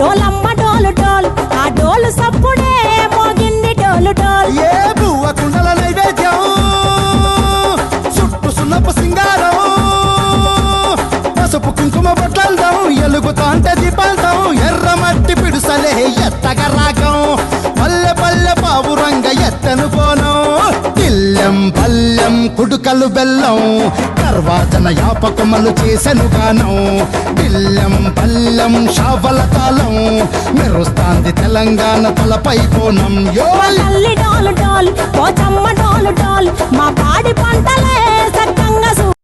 డోలమ్మ డోలు డోల్ ఆ డోలు సప్పుడే మోగింది డోలు డోల్ ఏ బువ్వ కుండల నైవేద్యం చుట్టు సున్నపు సింగారం పసుపు కుంకుమ బొట్లందం ఎలుగుతాంటే దీపాంతం ఎర్ర మట్టి పిడుసలే ఎత్తగ రాగం పల్లె పల్లె పావురంగ ఎత్తను కోనం ఇల్లెం పల్లెం కుడుకలు బెల్లం తర్వాతన యాపకమలు చేసెను గానం ఇల్లెం పల్లెం షావల తాళం మెరుస్తాంది తెలంగాణ తలపై కోణం యో తల్లి డోలు డోల్ పోచమ్మ డోలు డోల్